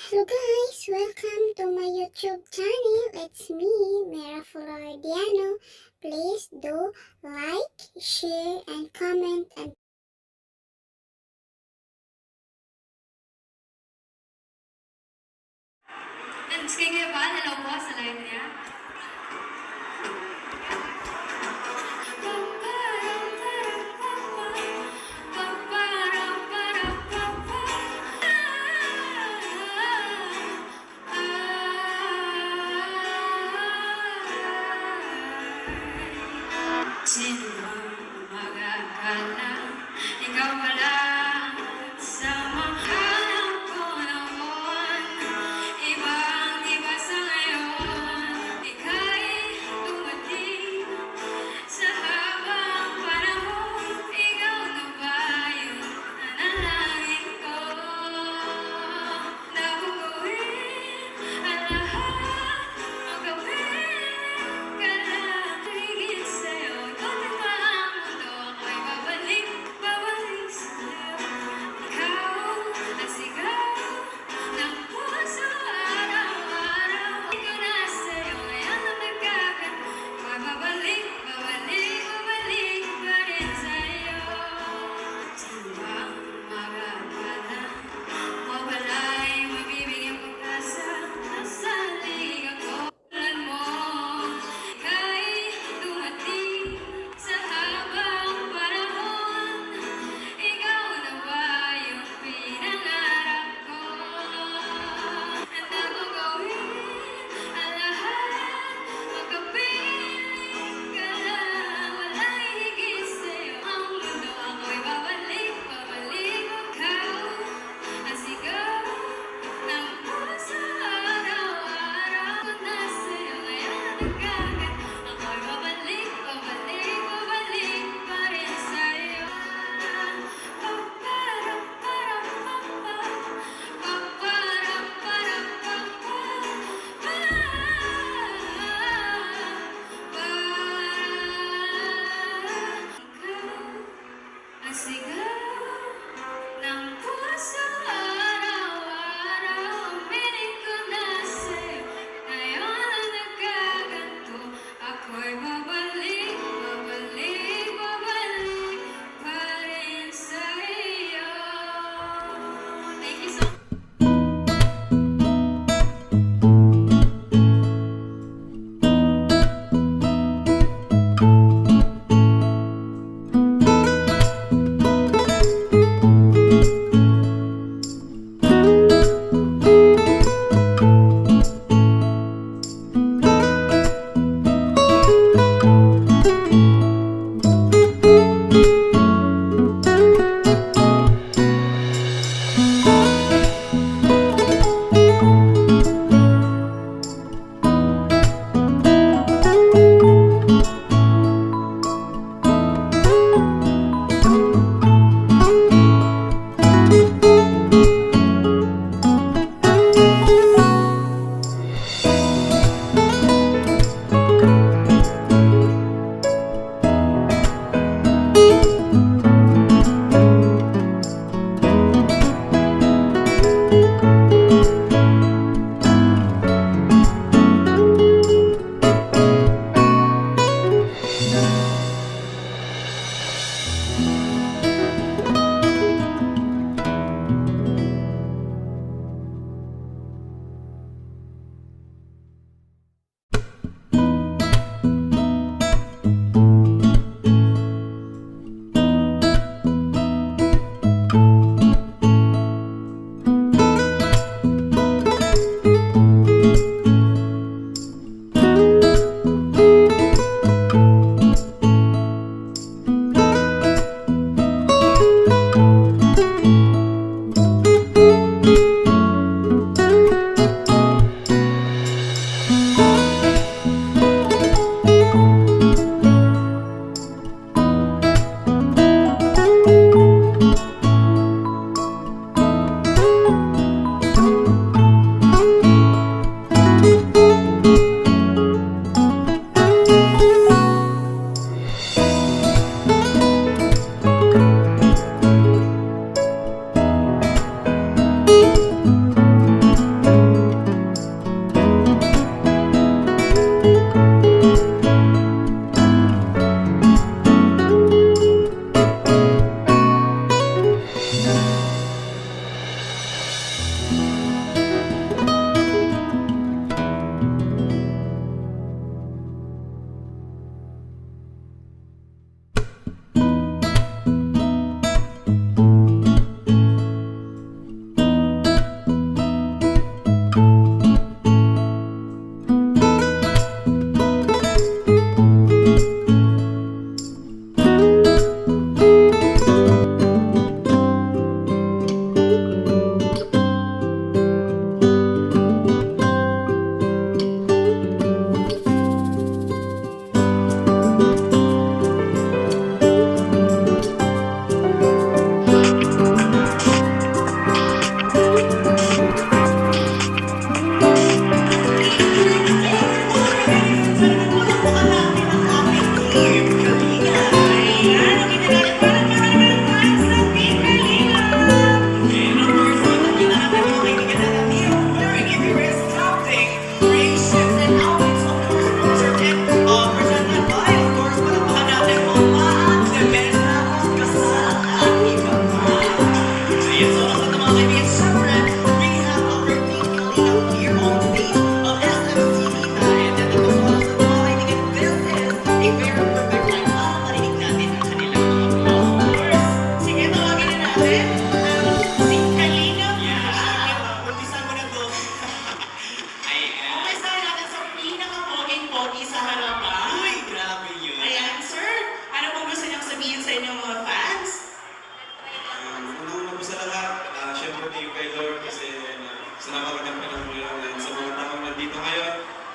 Hello guys, welcome to my YouTube channel. It's me, Mera Floridiano. Please do like, share, and comment. And Sige ba? Hello po sa live niya. Sino ang mag-akala? Ikaw pala sa makahanap ko noon. Ibang-iba sa ngayon. Ika'y dumating sa habang panahon. Ikaw na ba yung nanalangin ko? Nabubuhin ang lahat, magkapiling ka lang. Higit sa'yo, ikaw din ba ang mundo? Ako'y babalik sa'yo. Ikaw ang sigaw ng puso araw-araw. Hindi ko na sa'yo, ngayon ang nagkagat. Ako'y babalik pa rin sa'yo. Sino bang mag-akala? Ako pala'y magbibigyan pag-asa. Nasa ligang tulad mo. Ika'y dumating sa habang panahon. Ikaw na ba yung pinangarap ko? Handa kong gawin ang lahat, magkapiling ka lang. Walang higit sa'yo ang mundo. Ako'y babalik. Ikaw ang sigaw ng puso araw-araw. Ako na sa'yo, ngayon ang nagkagat. Ako'y babalik pa rin sa'yo. Ang sigaw ng puso araw-araw. Piling ko na sa'yo, ngayon ang nagkaganto. Ako'y babalik pa rin sa'yo. Thank you so much.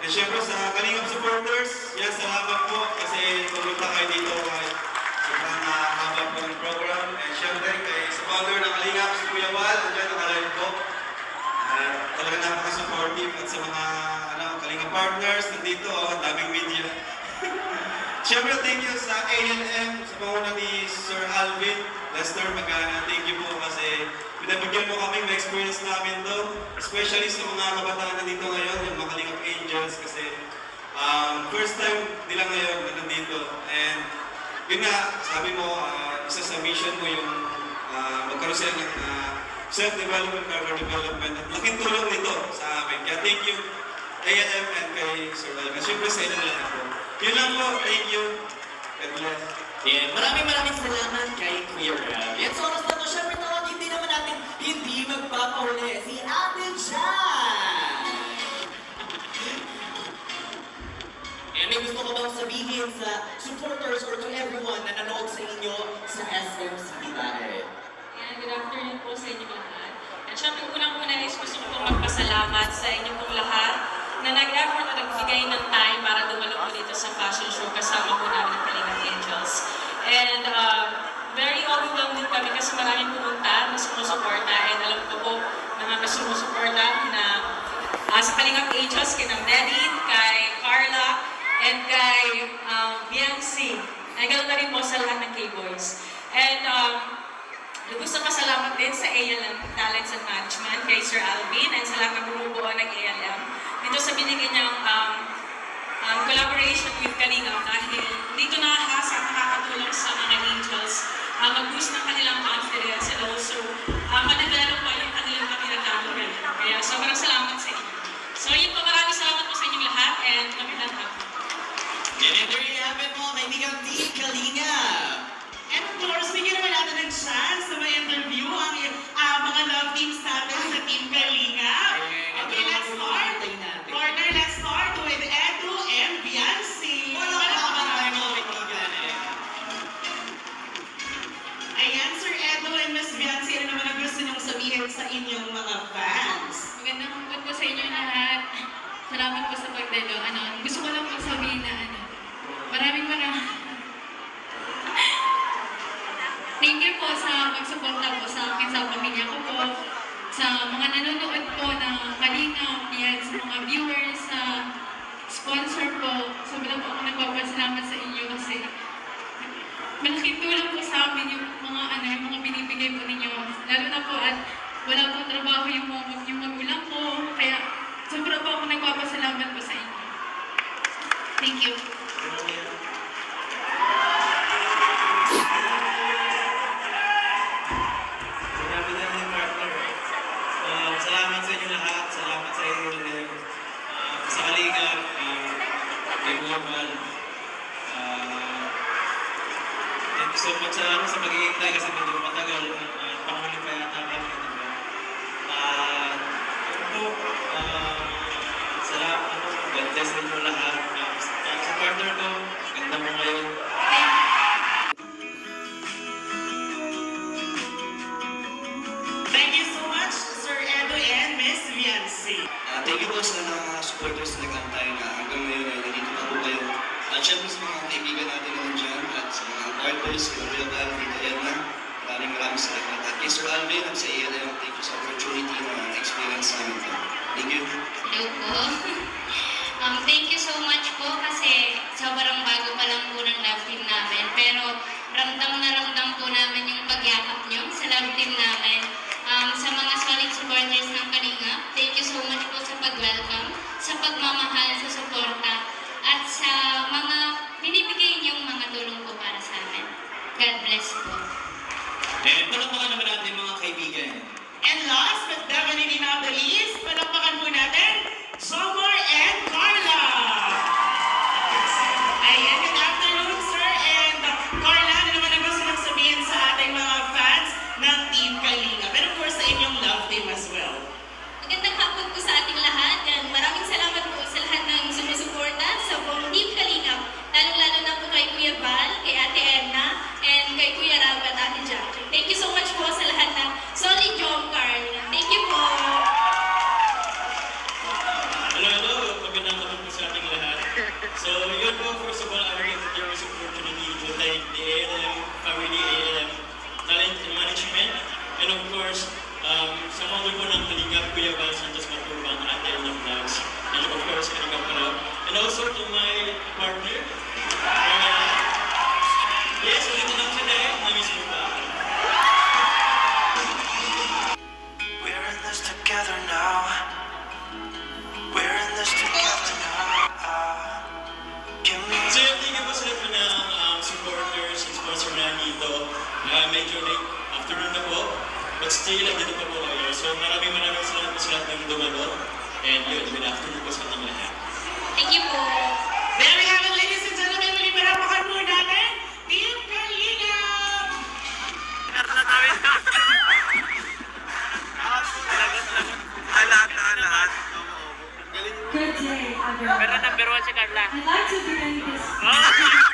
And syempre sa Kalingap supporters, yes, salamat po kasi pumunta kayo dito kahit sobrang haba po ng program. And syempre kay sa founder ng Kalingap, si Kuya Val, nandiyan nakalive po. Talaga napaka-supportive at sa mga Kalingap partners nandito, daming media. Siyempre, thank you sa A&M, sa panguna ni Sir Alvin, Lester Magana. Thank you po kasi pinabigyan mo kami, ma-experience namin to. Especially sa mga kabataan na dito ngayon, yung mga Kalingap Angels kasi first time nila ngayon na nandito. And yun nga, sabi mo, isa sa mission mo yung magkaroon sila ng self-development, career development. At laking tulong nito sa amin. Kaya thank you A&M and kay Sir Alvin. Siyempre sa inyo lang ako. Yun lang po, thank you. God bless. Yeah, maraming salamat kay Kuya Rab. At sa oras na to, syempre tawagin din naman natin hindi magpapahuli si Ate Jan. And may gusto ko bang sabihin sa supporters or to everyone na nanood sa inyo sa SM City Bahay? Ayan, good afternoon po sa inyo lahat. At syempre, unang-una is gusto ko pong magpasalamat sa inyo pong lahat na nag-effort at nagbigay ng time para dumalo po dito sa fashion show kasama po namin ang Kalingap Angels. And very overwhelmed din kami kasi maraming pumunta na sumusuporta and alam ko po na mga sumusuporta na sa Kalingap Angels, kay Nadine, kay Carla, and kay Biancy. And ganoon na rin po sa lahat ng K-Boys. And gusto pasalamat din sa ALM Talents and Management, kay Sir Alvin, and sa lahat ng bumubuo ng ALM. Dito sa binigyan niyang collaboration with Kalingap dahil dito nakahasa at nakakatulong sa mga angels mag-boost ng kanilang confidence and also ma-develop pa yung kanilang kaminatalo. Kaya sobrang salamat sa inyo. So yun po, maraming salamat po sa inyong lahat and magandang hapon. And there you have it mga kaibigan, Team Kalingap. And of course, bigyan naman natin ng chance na ma-interview ang mga love teams natin sa Team Kalingap. Okay, let's start. Partner, let's start with Edu and Biancy. Wala ka tayo mga kaibigan Ayan, Sir Edu and Miss Biancy, ano naman ang gusto niyong sabihin sa inyong mga fans? Magandang hapon po sa inyo lahat. Salamat po sa pagdalo. Gusto ko lang po sabihin na maraming thank you po sa pagsuporta po sa akin, sa pamilya ko po, sa mga nanonood po ng Kalingap, yan, sa mga viewers, sa sponsor po. Sobrang po ako nagpapasalamat sa inyo kasi malaking tulong po sa amin yung mga binibigay po ninyo. Lalo na po at wala pong trabaho yung magulang ko. Kaya sobrang po ako nagpapasalamat po sa inyo. Thank you. Salamat sa inyo lahat. Salamat sa inyo sa Kalingap, kay Global. Thank you so much sa mag-iintay kasi medyo matagal. Panghuli pa yata kami. Salamat. God bless ninyo lahat. Sa partner ko, ganda mo ngayon. Thank you so much, Sir Edu and Miss Biancy. Thank you po sa mga supporters na nag-antay na hanggang ngayon ay nandito pa po kayo. At syempre sa mga kaibigan natin na nandiyan at sa mga partners, kay Kuya Val, Tita Edna, maraming salamat. At kay Sir Alvin at sa ALM, thank you sa opportunity na experience namin ito. Thank you. Hello po. Thank you so much po kasi sobrang bago pa lang po ng love team namin. Pero ramdam na ramdam po namin yung pagyakap nyo sa love team namin. Sa mga solid supporters ng Kalingap, thank you so much po sa pag-welcome, sa pagmamahal, sa suporta, at sa mga binibigay niyong mga tulong po para sa amin. God bless po. And palakpakan naman natin mga kaibigan. And last but definitely not the least, palakpakan po natin, Jomar and Carla! Ayan, good afternoon, sir. And Carla, ano naman ang gusto mong sabihin sa ating mga fans ng Team Kalingap? And of course, sa inyong love team as well. Magandang hapon po sa ating lahat. And maraming salamat po sa lahat ng sumusuporta sa buong Team Kalingap. Lalong-lalo na po kay Kuya Val, kay Ate Edna, and kay Kuya Rab at Ate Jack. Thank you so much po sa lahat ng solid job, Carl. Thank you po. ng Kalingap, Kuya Val Santos Matubang, Ate Elna Vlogs, and of course, Kalingap Parab. And also to my partner, yes, ulit lang siya dahil, na-miss mo ba? We're in this together now. We're in this together now. Give me So yung tingin po sa lahat ng supporters and sponsor na dito, medyo late afternoon na po, but still, andito pa po kayo. So maraming salamat po sa lahat ng dumalo. And yun, good afternoon po sa ating lahat. Thank you po. There we have it, ladies and gentlemen. Muli pinapakan po natin, Team Kalingap! lahat. Good day, everyone. Pero number 1 si Carla. I'd like to begin this